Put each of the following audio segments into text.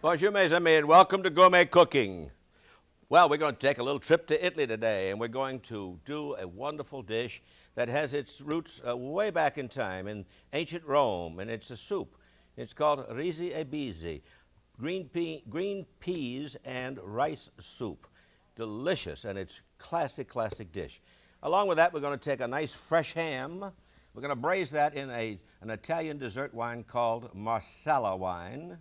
Bonjour, mes amis, and welcome to Gourmet Cooking. Well, we're going to take a little trip to Italy today, and we're going to do a wonderful dish that has its roots way back in time in ancient Rome, and it's a soup. It's called risi e bisi, green peas and rice soup. Delicious, and it's classic dish. Along with that, we're going to take a nice fresh ham. We're going to braise that in an Italian dessert wine called Marsala wine.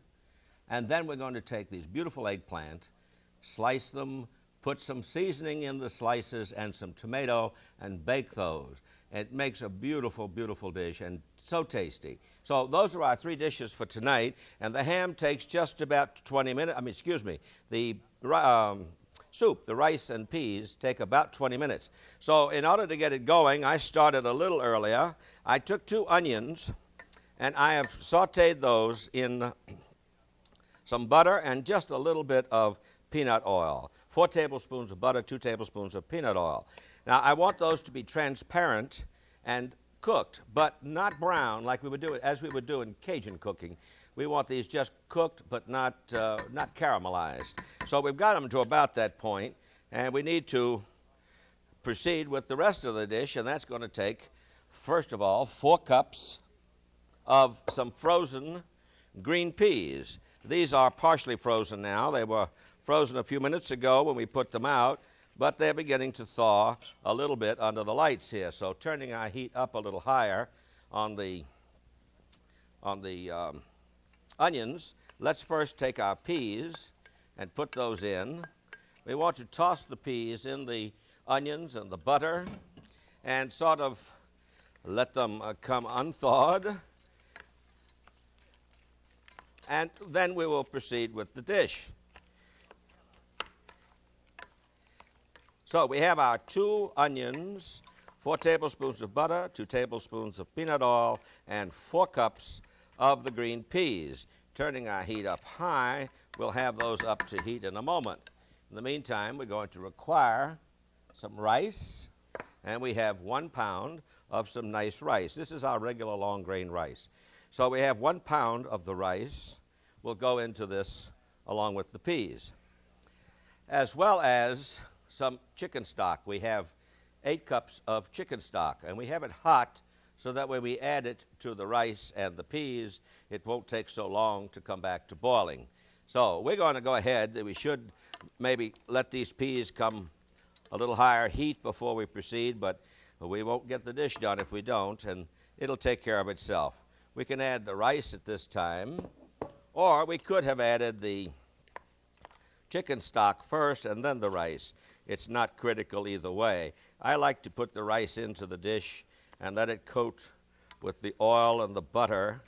And then we're going to take these beautiful eggplant, slice them, put some seasoning in the slices and some tomato, and bake those. It makes a beautiful dish and so tasty. So those are our three dishes for tonight, and the ham takes just about 20 minutes. The soup, the rice and peas, take about 20 minutes. So in order to get it going, I started a little earlier. I took 2 onions, and I have sauteed those in some butter and just a little bit of peanut oil. 4 tablespoons of butter, 2 tablespoons of peanut oil. Now, I want those to be transparent and cooked, but not brown like we would do it as we would do in Cajun cooking. We want these just cooked, but not caramelized. So we've got them to about that point, and we need to proceed with the rest of the dish, and that's going to take, first of all, 4 cups of some frozen green peas. These are partially frozen now. They were frozen a few minutes ago when we put them out, but they're beginning to thaw a little bit under the lights here. So turning our heat up a little higher on the onions, let's first take our peas and put those in. We want to toss the peas in the onions and the butter and sort of let them come unthawed. And then we will proceed with the dish. So we have our 2 onions, 4 tablespoons of butter, 2 tablespoons of peanut oil, and 4 cups of the green peas. Turning our heat up high, we'll have those up to heat in a moment. In the meantime, we're going to require some rice, and we have 1 pound of some nice rice. This is our regular long grain rice. So we have 1 pound of the rice. We'll go into this along with the peas, as well as some chicken stock. We have 8 cups of chicken stock, and we have it hot so that when we add it to the rice and the peas, it won't take so long to come back to boiling. So we're going to go ahead. We should maybe let these peas come a little higher heat before we proceed, but we won't get the dish done if we don't, and it'll take care of itself. We can add the rice at this time, or we could have added the chicken stock first and then the rice. It's not critical either way. I like to put the rice into the dish and let it coat with the oil and the butter.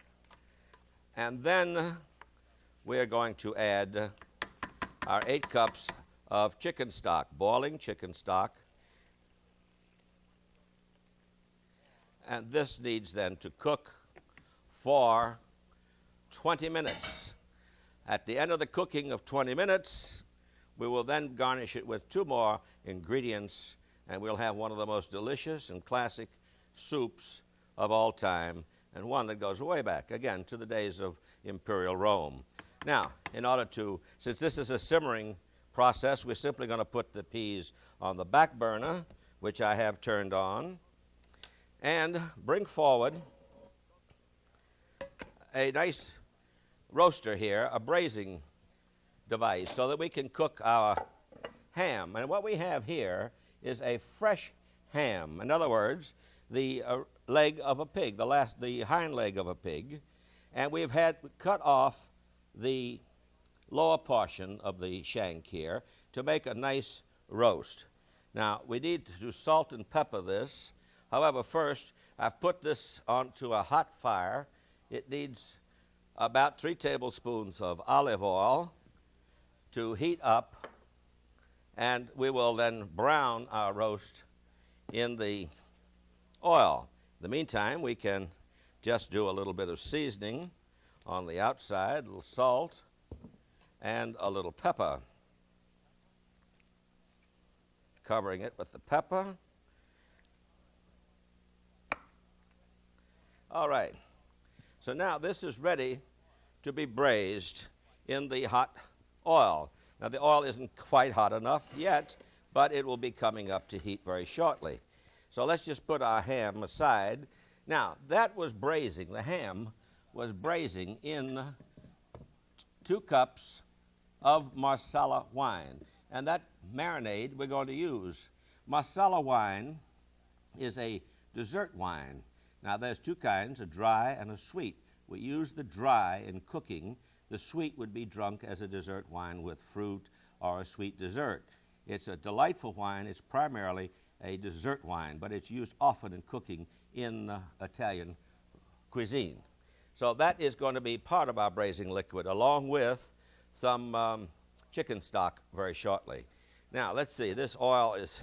And then we're going to add our 8 cups of chicken stock, boiling chicken stock. And this needs then to cook for 20 minutes. At the end of the cooking of 20 minutes, we will then garnish it with 2 more ingredients, and we'll have one of the most delicious and classic soups of all time, and one that goes way back, again, to the days of Imperial Rome. Now, since this is a simmering process, we're simply going to put the peas on the back burner, which I have turned on, and bring forward a nice roaster here, a braising device, so that we can cook our ham. And what we have here is a fresh ham. In other words, the leg of a pig, the hind leg of a pig, and we've had cut off the lower portion of the shank here to make a nice roast. Now, we need to salt and pepper this. However, first, I've put this onto a hot fire. It needs about 3 tablespoons of olive oil to heat up, and we will then brown our roast in the oil. In the meantime, we can just do a little bit of seasoning on the outside, a little salt and a little pepper. Covering it with the pepper. All right. So now this is ready to be braised in the hot oil. Now, the oil isn't quite hot enough yet, but it will be coming up to heat very shortly. So let's just put our ham aside. Now, that was braising. The ham was braising in 2 cups of Marsala wine. And that marinade we're going to use. Marsala wine is a dessert wine. Now, there's 2 kinds, a dry and a sweet. We use the dry in cooking. The sweet would be drunk as a dessert wine with fruit or a sweet dessert. It's a delightful wine. It's primarily a dessert wine, but it's used often in cooking in Italian cuisine. So that is going to be part of our braising liquid, along with some chicken stock very shortly. Now, let's see. This oil is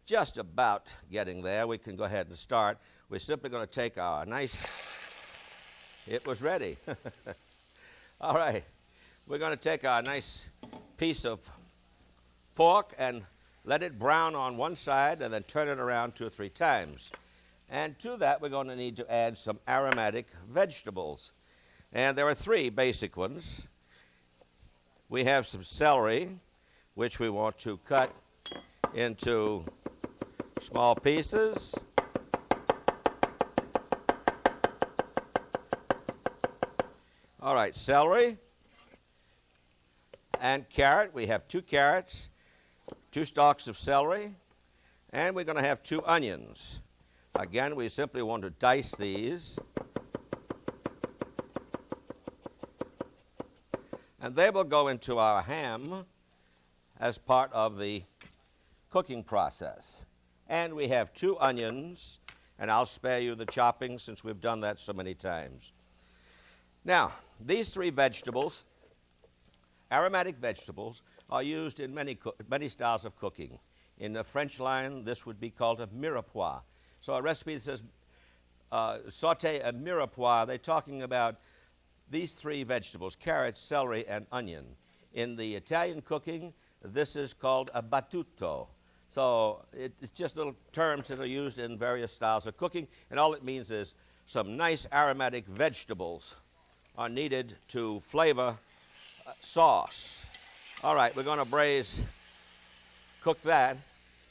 just about getting there. We can go ahead and start. We're simply going to take our nice, it was ready. All right. We're going to take our nice piece of pork and let it brown on one side and then turn it around 2 or 3 times. And to that, we're going to need to add some aromatic vegetables. And there are 3 basic ones. We have some celery, which we want to cut into small pieces. All right, celery and carrot. We have 2 carrots, 2 stalks of celery, and we're going to have 2 onions. Again, we simply want to dice these. And they will go into our ham as part of the cooking process. And we have 2 onions, and I'll spare you the chopping since we've done that so many times. Now, these 3 vegetables, aromatic vegetables, are used in many styles of cooking. In the French line, this would be called a mirepoix. So a recipe that says saute a mirepoix, they're talking about these 3 vegetables, carrots, celery, and onion. In the Italian cooking, this is called a battuto. So it's just little terms that are used in various styles of cooking, and all it means is some nice aromatic vegetables are needed to flavor sauce. All right, we're going to cook that.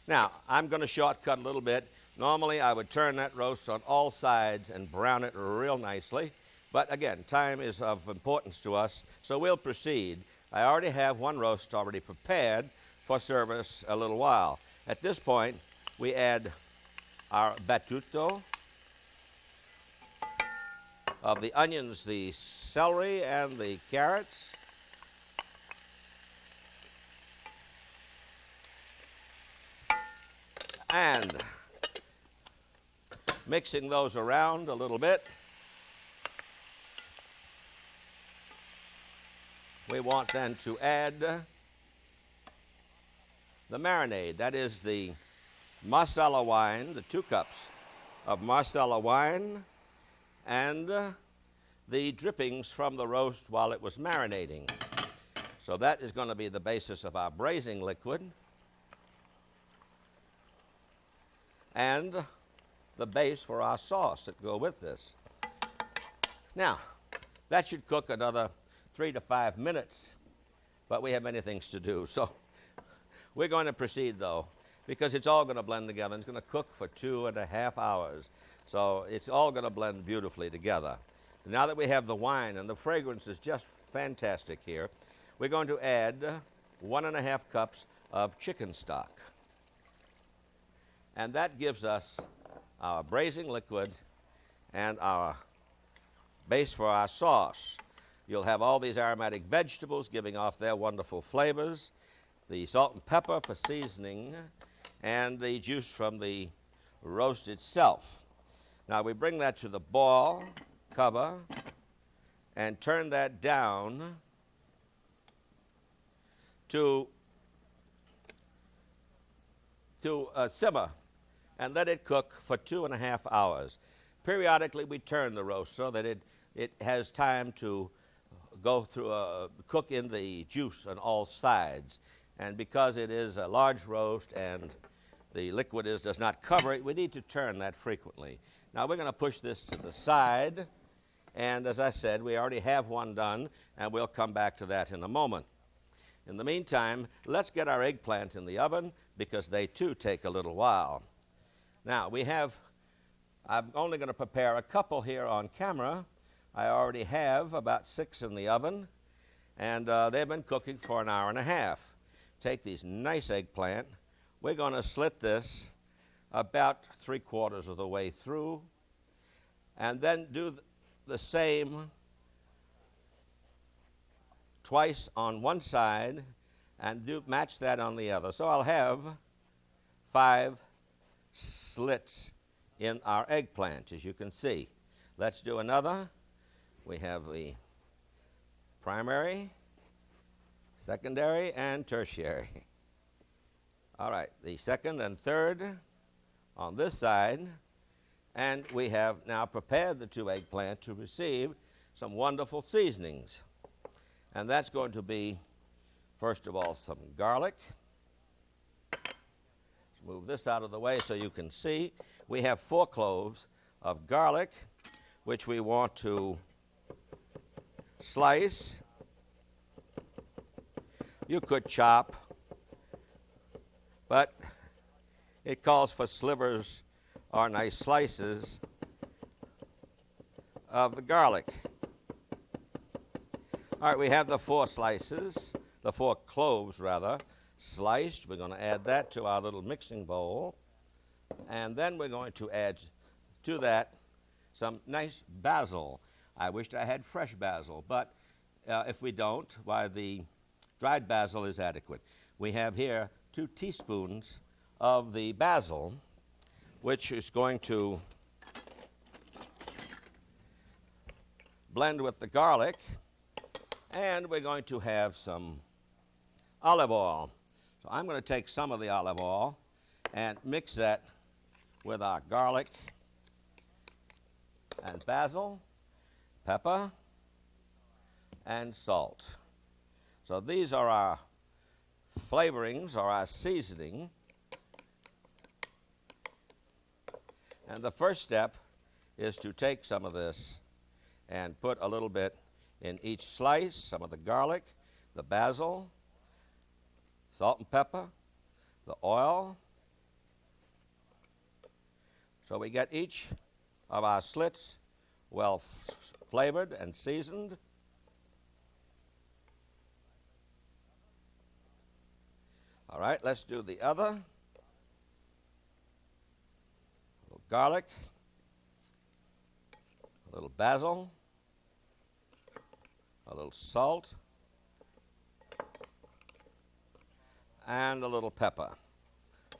Now, I'm going to shortcut a little bit. Normally, I would turn that roast on all sides and brown it real nicely. But again, time is of importance to us, so we'll proceed. I already have 1 roast already prepared for service a little while. At this point, we add our battuto of the onions, the celery, and the carrots. And mixing those around a little bit, we want then to add the marinade. That is the Marsala wine, the 2 cups of Marsala wine, and the drippings from the roast while it was marinating. So that is going to be the basis of our braising liquid and the base for our sauce that go with this. Now, that should cook another 3 to 5 minutes, but we have many things to do. So we're going to proceed, though, because it's all going to blend together. It's going to cook for 2.5 hours. So it's all going to blend beautifully together. Now that we have the wine, and the fragrance is just fantastic here, we're going to add 1.5 cups of chicken stock. And that gives us our braising liquid and our base for our sauce. You'll have all these aromatic vegetables giving off their wonderful flavors, the salt and pepper for seasoning, and the juice from the roast itself. Now we bring that to the boil, cover, and turn that down to simmer and let it cook for 2.5 hours. Periodically we turn the roast so that it has time to go through cook in the juice on all sides. And because it is a large roast and the liquid does not cover it, we need to turn that frequently. Now we're going to push this to the side And as I said, we already have one done, and we'll come back to that in a moment. In the meantime, let's get our eggplant in the oven because they too take a little while. Now, I'm only going to prepare a couple here on camera. I already have about 6 in the oven, and they've been cooking for an hour and a half. Take these nice eggplant. We're going to slit this about 3/4 of the way through, and then do the same twice on one side and match that on the other. So I'll have 5 slits in our eggplant, as you can see. Let's do another. We have the primary, secondary, and tertiary. All right, the second and third on this side, and we have now prepared the 2 eggplant to receive some wonderful seasonings. And that's going to be, first of all, some garlic. Let's move this out of the way so you can see. We have 4 cloves of garlic, which we want to slice. You could chop, but it calls for slivers or nice slices of the garlic. All right, we have the 4 slices, the 4 cloves rather, sliced. We're going to add that to our little mixing bowl. And then we're going to add to that some nice basil. I wished I had fresh basil, but if we don't, why, the dried basil is adequate. We have here 2 teaspoons of the basil, which is going to blend with the garlic. And we're going to have some olive oil. So I'm going to take some of the olive oil and mix that with our garlic and basil, pepper, and salt. So these are our flavorings or our seasoning. And the first step is to take some of this and put a little bit in each slice, some of the garlic, the basil, salt and pepper, the oil. So we get each of our slits well flavored and seasoned. All right, let's do the other. A little garlic, a little basil, a little salt, and a little pepper.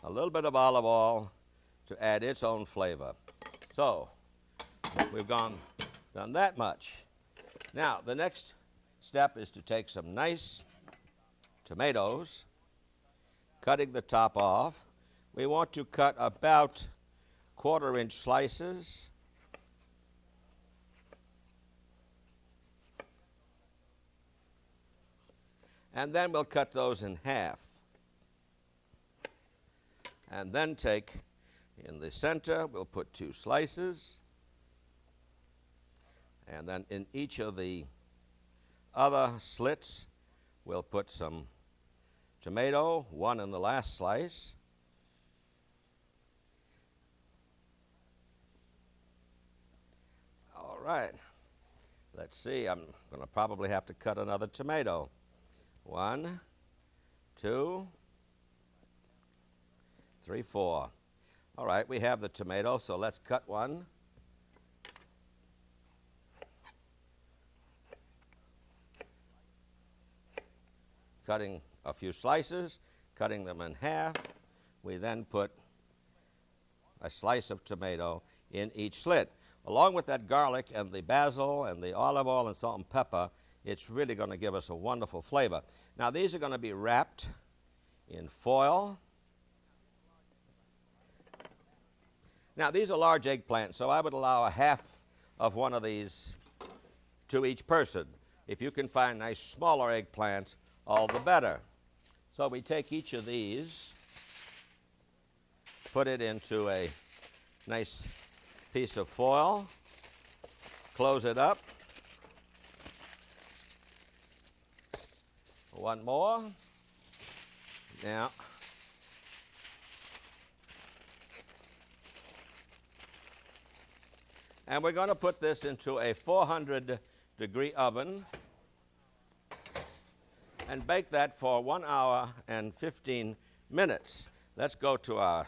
A little bit of olive oil to add its own flavor. So we've done that much. Now, the next step is to take some nice tomatoes, cutting the top off. We want to cut about 1/4-inch slices. And then we'll cut those in half. And then take, in the center, we'll put 2 slices. And then in each of the other slits, we'll put some tomato, 1 in the last slice. All right. Let's see, I'm going to probably have to cut another tomato. 1, 2, 3, 4. All right, we have the tomato, so let's cut one. Cutting a few slices, cutting them in half. We then put a slice of tomato in each slit. Along with that garlic and the basil and the olive oil and salt and pepper, it's really going to give us a wonderful flavor. Now, these are going to be wrapped in foil. Now, these are large eggplants, so I would allow a half of one of these to each person. If you can find nice smaller eggplants, all the better. So we take each of these, put it into a nice piece of foil, close it up. One more. Now, and we're going to put this into a 400-degree oven and bake that for 1 hour and 15 minutes. Let's go to our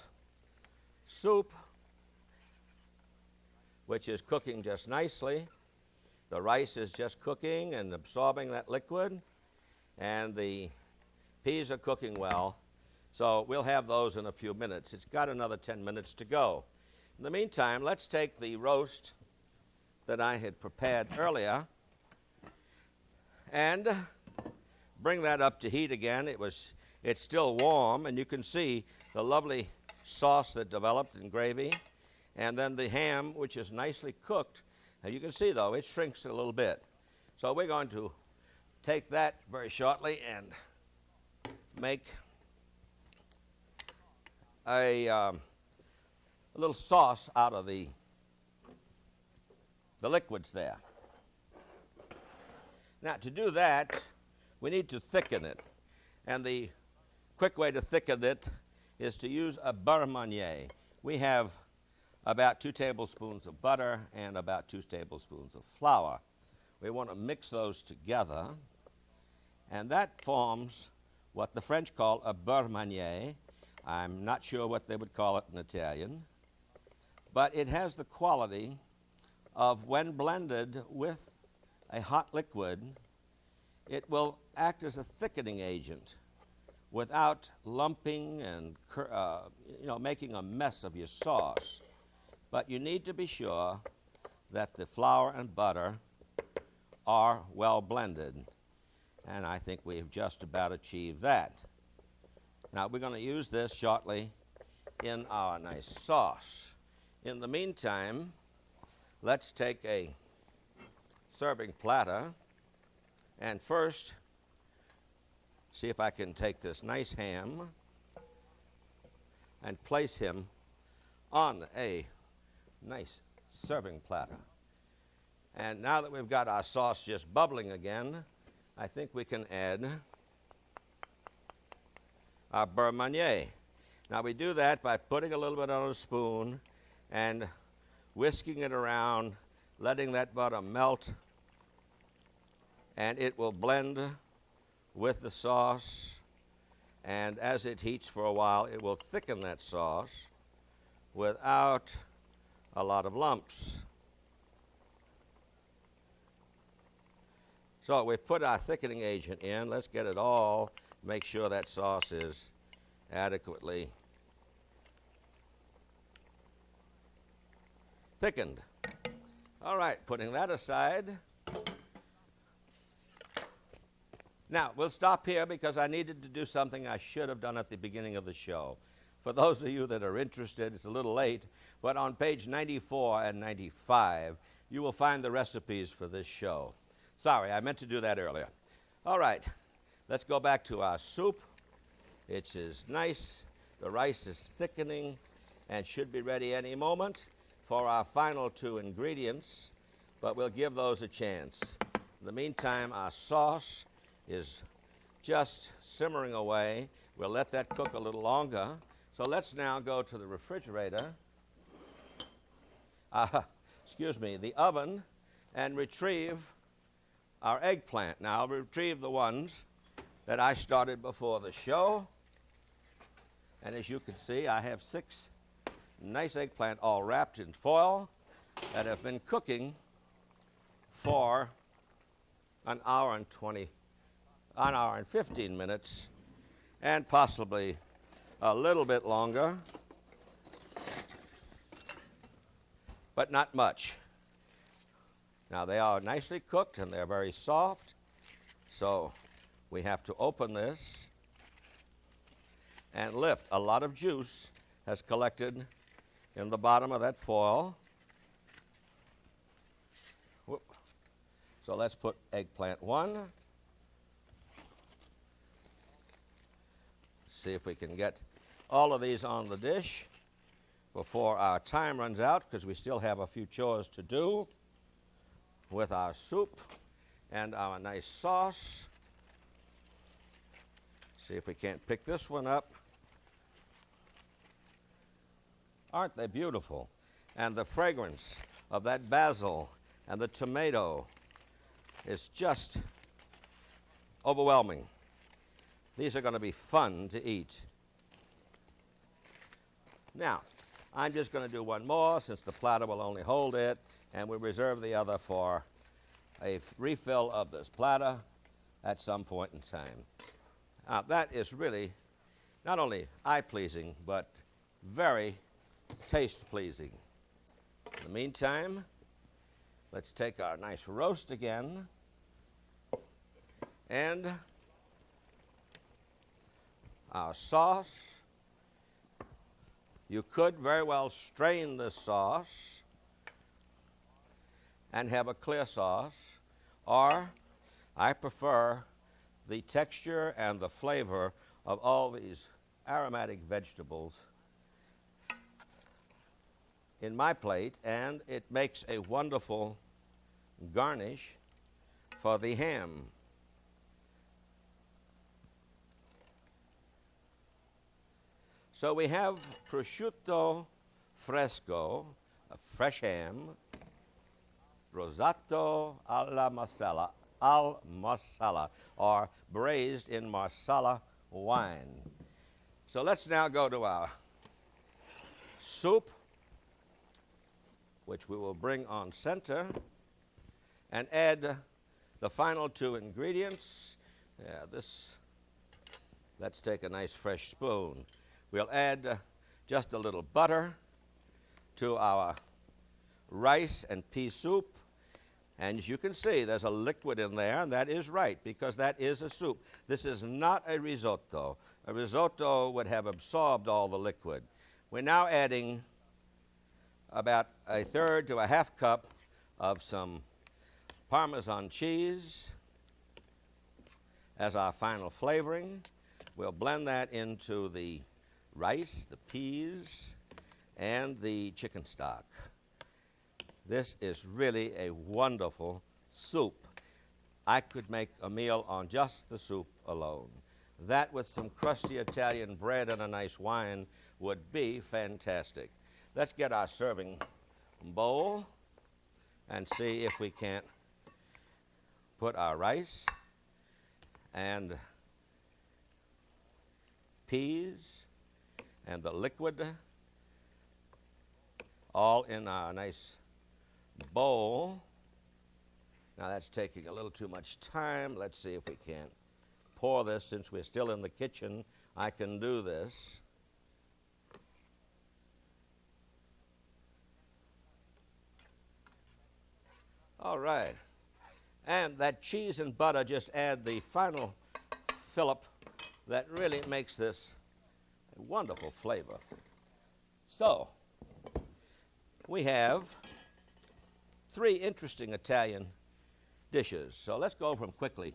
soup, which is cooking just nicely. The rice is just cooking and absorbing that liquid, and the peas are cooking well. So we'll have those in a few minutes. It's got another 10 minutes to go. In the meantime, let's take the roast that I had prepared earlier and bring that up to heat again. It's still warm, and you can see the lovely sauce that developed in gravy, and then the ham, which is nicely cooked. And you can see, though, it shrinks a little bit. So we're going to take that very shortly and make a little sauce out of the liquids there. Now, to do that, we need to thicken it. And the quick way to thicken it is to use a beurre manière. We have about 2 tablespoons of butter and about 2 tablespoons of flour. We want to mix those together, and that forms what the French call a beurre manière. I'm not sure what they would call it in Italian, but it has the quality of, when blended with a hot liquid, it will act as a thickening agent without lumping and making a mess of your sauce. But you need to be sure that the flour and butter are well blended, and I think we have just about achieved that. Now, we're going to use this shortly in our nice sauce. In the meantime, let's take a serving platter and first see if I can take this nice ham and place him on a nice serving platter. And now that we've got our sauce just bubbling again, I think we can add our beurre manière. Now, we do that by putting a little bit on a spoon and whisking it around, letting that butter melt, and it will blend with the sauce, and as it heats for a while, it will thicken that sauce without a lot of lumps. So we've put our thickening agent in. Let's get it all, make sure that sauce is adequately thickened. All right, putting that aside. Now, we'll stop here because I needed to do something I should have done at the beginning of the show. For those of you that are interested, it's a little late, but on page 94 and 95, you will find the recipes for this show. Sorry, I meant to do that earlier. All right, let's go back to our soup. It is nice. The rice is thickening and should be ready any moment for our final 2 ingredients, but we'll give those a chance. In the meantime, our sauce is just simmering away. We'll let that cook a little longer. So let's now go to the refrigerator, the oven, and retrieve our eggplant. Now, I'll retrieve the ones that I started before the show. And as you can see, I have 6 nice eggplant all wrapped in foil that have been cooking for an hour and 15 minutes, and possibly a little bit longer, but not much. Now, they are nicely cooked and they're very soft, so we have to open this and lift. A lot of juice has collected in the bottom of that foil. Whoop. So let's put eggplant 1. See if we can get all of these on the dish before our time runs out, because we still have a few chores to do. with our soup and our nice sauce. See if we can't pick this one up. Aren't they beautiful? And the fragrance of that basil and the tomato is just overwhelming. These are going to be fun to eat. Now, I'm just going to do one more since the platter will only hold it, and we'll reserve the other for a refill of this platter at some point in time. Now, that is really not only eye-pleasing, but very taste-pleasing. In the meantime, let's take our nice roast again and our sauce. You could very well strain the sauce and have a clear sauce, or I prefer the texture and the flavor of all these aromatic vegetables in my plate, and it makes a wonderful garnish for the ham. So we have prosciutto fresco, a fresh ham, rosato alla Marsala, or braised in Marsala wine. So let's now go to our soup, which we will bring on center, and add the final two ingredients. Let's take a nice fresh spoon. We'll add just a little butter to our rice and pea soup. And as you can see, there's a liquid in there, and that is right, because that is a soup. This is not a risotto. A risotto would have absorbed all the liquid. We're now adding about a third to a half cup of some Parmesan cheese as our final flavoring. We'll blend that into the rice, the peas, and the chicken stock. This is really a wonderful soup. I could make a meal on just the soup alone. That with some crusty Italian bread and a nice wine would be fantastic. Let's get our serving bowl and see if we can't put our rice and peas and the liquid all in our nice bowl. Now that's taking a little too much time. Let's see if we can't pour this. Since we're still in the kitchen, I can do this. All right. And that cheese and butter just add the final fillip that really makes this a wonderful flavor. So, we have three interesting Italian dishes. So let's go over them quickly.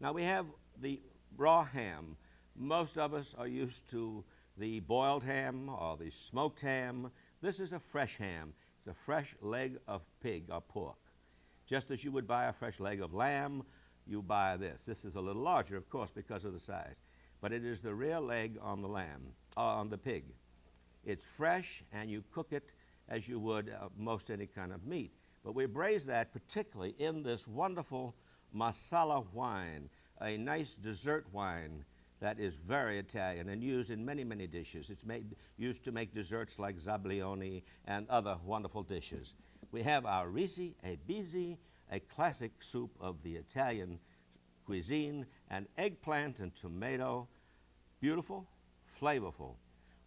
Now we have the raw ham. Most of us are used to the boiled ham or the smoked ham. This is a fresh ham. It's a fresh leg of pig or pork. Just as you would buy a fresh leg of lamb, you buy this. This is a little larger, of course, because of the size. But it is the real leg on the lamb, on the pig. It's fresh, and you cook it as you would most any kind of meat. But we braise that particularly in this wonderful Marsala wine, a nice dessert wine that is very Italian and used in many, many dishes. It's used to make desserts like zablioni and other wonderful dishes. We have our risi e bisi, a classic soup of the Italian cuisine, and eggplant and tomato. Beautiful, flavorful.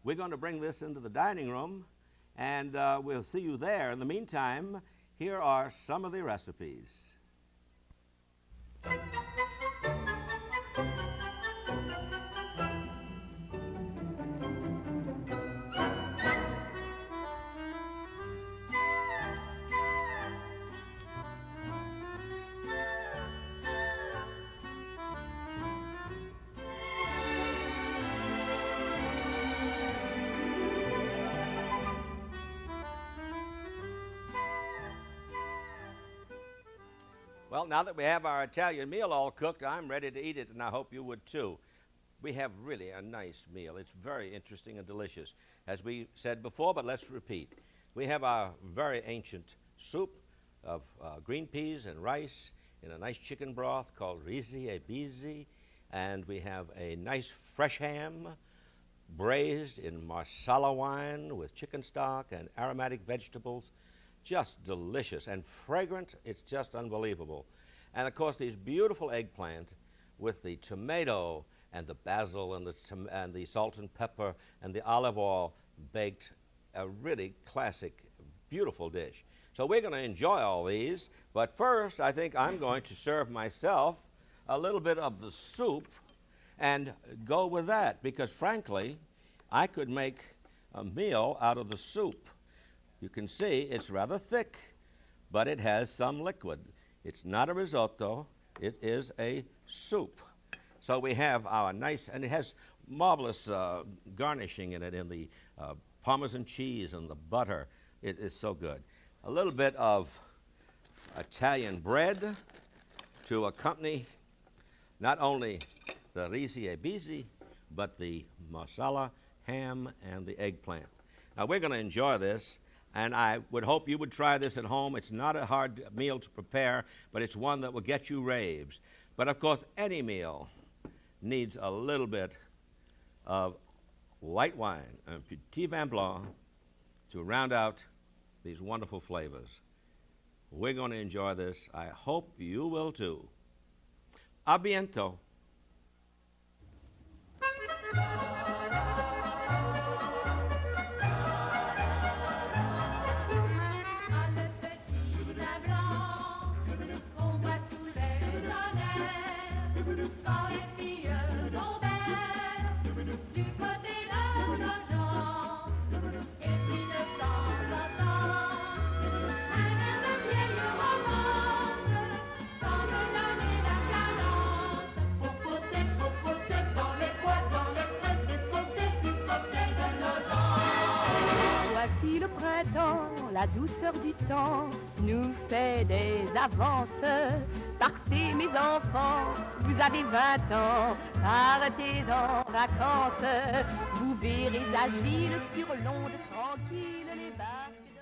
We're going to bring this into the dining room, and we'll see you there. In the meantime, here are some of the recipes. Well, now that we have our Italian meal all cooked, I'm ready to eat it, and I hope you would too. We have really a nice meal. It's very interesting and delicious. As we said before, but let's repeat. We have our very ancient soup of green peas and rice in a nice chicken broth called risi e bisi, and we have a nice fresh ham braised in Marsala wine with chicken stock and aromatic vegetables. Just delicious and fragrant. It's just unbelievable. And of course, these beautiful eggplant with the tomato and the basil and the salt and pepper and the olive oil baked, a really classic, beautiful dish. So we're going to enjoy all these, but first I think I'm going to serve myself a little bit of the soup and go with that, because frankly, I could make a meal out of the soup. You can see it's rather thick, but it has some liquid. It's not a risotto, it is a soup. So we have our nice, and it has marvelous garnishing in it, in the Parmesan cheese and the butter. It is so good. A little bit of Italian bread to accompany not only the risi e bisi, but the Marsala ham and the eggplant. Now we're going to enjoy this, and I would hope you would try this at home. It's not a hard meal to prepare, but it's one that will get you raves. But of course, any meal needs a little bit of white wine, un petit vin blanc, to round out these wonderful flavors. We're going to enjoy this. I hope you will too. A bientôt. Voici le printemps, la douceur du temps nous fait des avances. Partez mes enfants, vous avez 20 ans, partez en vacances. Vous verrez agiles sur l'onde tranquille les barques.